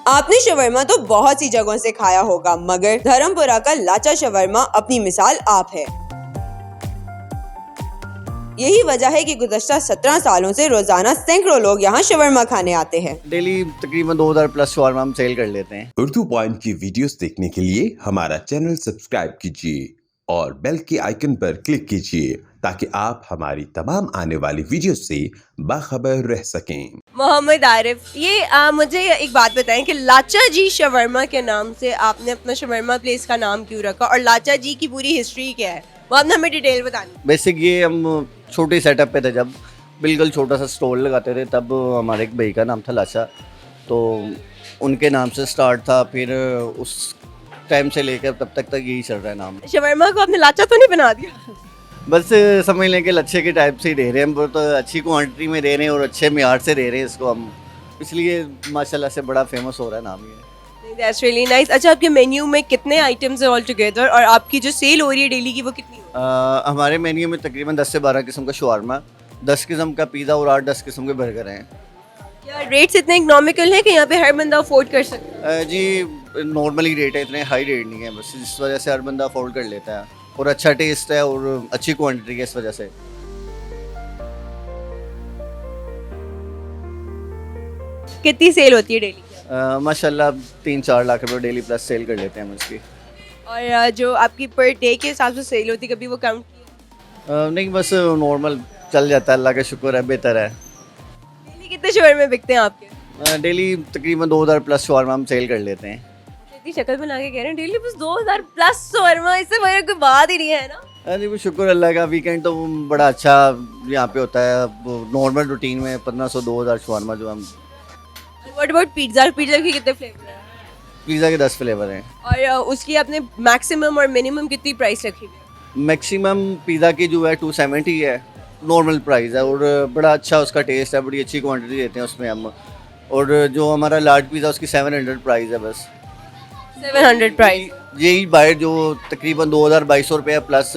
आपने शवरमा तो बहुत सी जगहों से खाया होगा, मगर धर्मपुरा का लाचा शवरमा अपनी मिसाल आप है। यही वजह है कि गुज़श्ता 17 सालों से रोजाना सैकड़ों लोग यहाँ शवरमा खाने आते हैं। डेली तकरीबन 2000 प्लस शवरमा हम सेल कर लेते हैं। उर्दू पॉइंट की वीडियोस देखने के लिए हमारा चैनल सब्सक्राइब कीजिए और बेल के आइकन पर क्लिक कीजिए ताकि आप हमारी तमाम आने वाली वीडियो से बाखबर रह सकें। मोहम्मद आरिफ, ये मुझे एक बात बताएं कि लाचा जी शवरमा के नाम से आपने अपना शवरमा प्लेस का नाम क्यों रखा और लाचा जी की पूरी हिस्ट्री क्या है, वो आपने हमें डिटेल बतानी। बेसिक ये हम छोटे सेटअप पे थे, जब बिल्कुल छोटा सा स्टॉल लगाते थे, तब हमारे एक भाई का नाम था लाचा, तो उनके नाम से स्टार्ट था। फिर उस टाइम से लेकर तब तक यही चल रहा है नाम। शवरमा को आपने लाचा तो नहीं बना दिया? बस समझ लें कि लच्छे के टाइप से ही दे रहे हैं हम, बहुत अच्छी क्वांटिटी में दे रहे हैं और अच्छे मियार से दे रहे हैं इसको हम, इसलिए माशाल्लाह से बड़ा फेमस हो रहा है नाम ये। That's really nice। अच्छा, आपके मेन्यू में कितने आइटम्स हैं ऑल टुगेदर और आपकी जो सेल हो रही है डेली की वो कितनी है? हमारे मेन्यू में तकरीबन 10 से 12 किस्म का शवारमा, 10 किस्म का पिज़्ज़ा और 8-10 किस्म के बर्गर हैं। क्या रेट्स इतने इकोनॉमिकल हैं कि यहाँ पे हर बंदा अफोर्ड कर सकता है? जी नॉर्मली रेट है, इतने हाई रेट नहीं है, बस इस वजह से हर बंदा अफोर्ड कर लेता है और अच्छा टेस्ट है और अच्छी क्वांटिटी है इस वजह से। कितनी सेल होती है डेली? माशाल्लाह 3-4 लाख रुपए डेली प्लस सेल कर लेते हैं हम इसकी। और जो आपकी पर डे के हिसाब से सेल होती है, कभी वो काउंट किया? नहीं, बस नॉर्मल चल जाता है, अल्लाह का शुक्र है, बेहतर है। डेली कितने शवरमे बिकते हैं आपके? डेली तकरीबन 2000 प्लस शवारमा हम सेल कर लेते हैं। इतनी शक्ल बना के कह रहे हैं डेली बस 2000 प्लस शवरमा, इससे बड़ी कोई बात ही नहीं है ना। अरे वो शुक्र अल्लाह का, वीकेंड तो बड़ा अच्छा यहाँ पे होता है। नॉर्मल रूटीन में 1500-2000 शवारमा जो हम। What about pizza? पिज़्ज़ा के कितने फ्लेवर हैं? पिज़्ज़ा के 10 फ्लेवर हैं। और उसकी आपने मैक्सिमम और मिनिमम कितनी प्राइस रखी है? मैक्सिमम पिज़्ज़ा की जो है 270 है, नॉर्मल प्राइस है और बड़ा अच्छा उसका टेस्ट है, बड़ी अच्छी क्वांटिटी देते हैं उसमें हम। और जो हमारा लार्ज पिज़्ज़ा उसकी 700 प्राइस है बस। 700 प्राइस? यही बाहर जो तकरीबन 2200 रुपये प्लस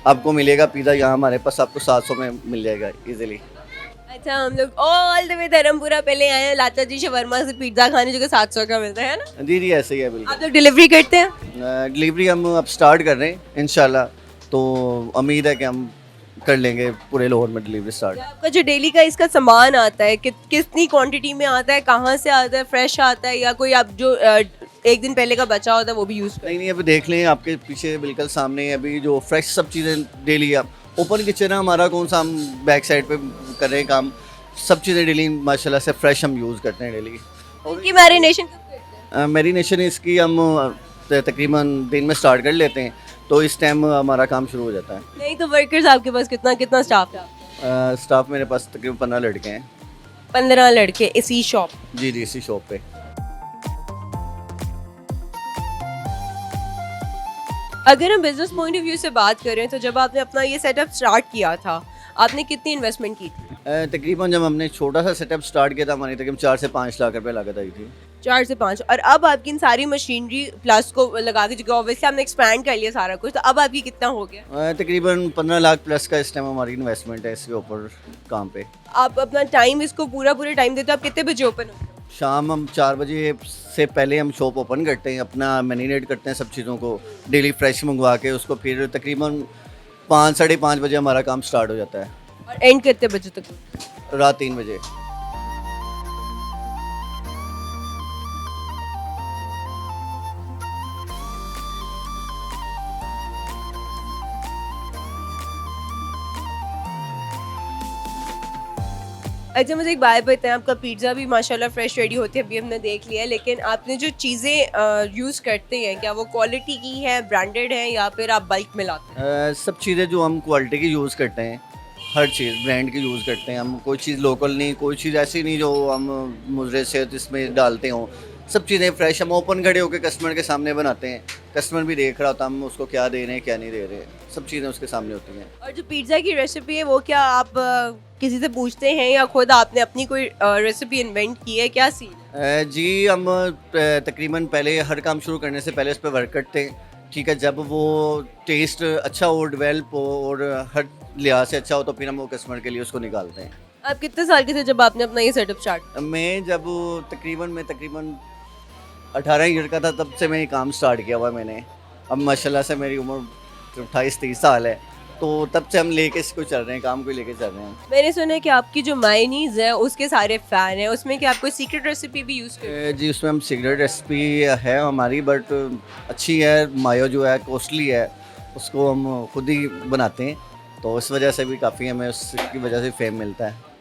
आपको मिलेगा पिज़्ज़ा, यहाँ हमारे पास आपको 700 में मिल जाएगा इजीली। अच्छा, हम लोग ऑल द वे धर्मपुरा पहले आए हैं लाचा जी शवरमा से पिज़्ज़ा खाने, जो कि 700 का मिलता है ना? जी ऐसे ही है बिल्कुल। आप लोग डिलीवरी करते हैं? डिलीवरी हम अब स्टार्ट कर रहे हैं इंशाल्लाह, तो उम्मीद है कि हम कर लेंगे पूरे लाहौर में डिलीवरी स्टार्ट। आपका जो डेली का इसका सामान आता है कितनी क्वांटिटी में आता है, कहाँ से आता है, फ्रेश आता है या कोई आप जो एक दिन पहले का बचा होता है वो भी यूज़? नहीं, अभी देख लें आपके पीछे बिल्कुल सामने अभी जो फ्रेश सब चीज़ें डेली। आप ओपन किचन है हमारा, कौन सा हम बैक साइड पे कर रहे हैं काम, सब चीज़ें डेली माशाल्लाह से फ्रेश हम यूज़ करते हैं डेली। इनकी मैरिनेशन कब करते हैं? मैरिनेशन इसकी हम तकरीबन दिन में स्टार्ट कर लेते हैं, तो इस टाइम हमारा काम शुरू हो जाता है। नहीं तो वर्कर्स आपके पास कितना स्टाफ है? स्टाफ मेरे पास तकरीबन 15 लड़के हैं। 15 लड़के इसी शॉप? जी इसी शॉप पे। अगर हम बिजनेस पॉइंट ऑफ व्यू से बात करें तो जब आपने अपना ये सेटअप स्टार्ट किया था, आपने कितनी इन्वेस्टमेंट की थी? तकरीबन जब हमने छोटा सा सेटअप स्टार्ट किया था, हमारी तकरीबन 4 से 5 लाख रुपए लागत आई थी। 4 से 5। और अब आपकी इन सारी मशीनरी प्लस को लगा के, जो ऑब्वियसली आपने एक्सपैंड कर लिया सारा कुछ, तो अब आपकी कितना हो गया? तकरीबन 15 लाख प्लस का इस टाइम हमारी इन्वेस्टमेंट है इसके ऊपर काम पे। आप अपना टाइम इसको पूरा टाइम देते हो? आप कितने बजे ओपन होते हो? शाम हम 4 बजे से पहले हम शॉप ओपन करते हैं, अपना मैरिनेट करते हैं सब चीज़ों को डेली फ्रेश मंगवा के, उसको फिर तकरीबन 5-5:30 बजे हमारा काम स्टार्ट हो जाता है। और एंड कितने बजे तक? रात 3 बजे। अच्छा, मुझे एक बात बताएं, आपका पिज़्ज़ा भी माशाल्लाह फ्रेश रेडी होती है, अभी हमने देख लिया है, लेकिन आपने जो चीज़ें यूज़ करते हैं क्या वो क्वालिटी की है, ब्रांडेड है या फिर आप बल्क में लाते हैं? सब चीज़ें जो हम क्वालिटी की यूज़ करते हैं, हर चीज़ ब्रांड की यूज़ करते हैं हम, कोई चीज़ लोकल नहीं, कोई चीज़ ऐसी नहीं जो हम मुजरे से इसमें डालते हों। सब चीज़ें फ्रेश हम ओपन खड़े होकर कस्टमर के सामने बनाते हैं, कस्टमर भी देख रहा होता हम उसको क्या दे रहे हैं क्या नहीं दे रहे, सब चीज़ें उसके सामने होती हैं। और जो पिज़्ज़ा की रेसिपी है वो क्या आप किसी से पूछते हैं या खुद आपने अपनी कोई रेसिपी इन्वेंट की है, क्या सीन? जी हम तकरीबन पहले हर काम शुरू करने से पहले उस पर वर्क करते हैं, ठीक है। जब वो टेस्ट अच्छा हो, डेवलप हो और हर लिहाज से अच्छा हो, तो फिर हम वो कस्टमर के लिए उसको निकालते हैं। आप कितने साल के थे जब आपने अपना ये सेटअप स्टार्ट? मैं तकरीबन 18 ईयर का था तब से मैं ये काम स्टार्ट किया हुआ मैंने। अब माशाल्लाह से मेरी उम्र 28-30 साल है, तो तब से हम लेके इसको चल रहे हैं, काम को लेके चल रहे हैं। मैंने सुना है कि आपकी जो मायनीज़ है उसके सारे फ़ैन हैं, उसमें क्या आप कोई सीक्रेट रेसिपी भी यूज़ करते हैं? जी, उसमें हम सीक्रेट रेसिपी है हमारी, बट अच्छी है। मायो जो है कॉस्टली है, उसको हम खुद ही बनाते हैं, तो इस वजह से भी काफ़ी हमें उसकी वजह से फेम मिलता है।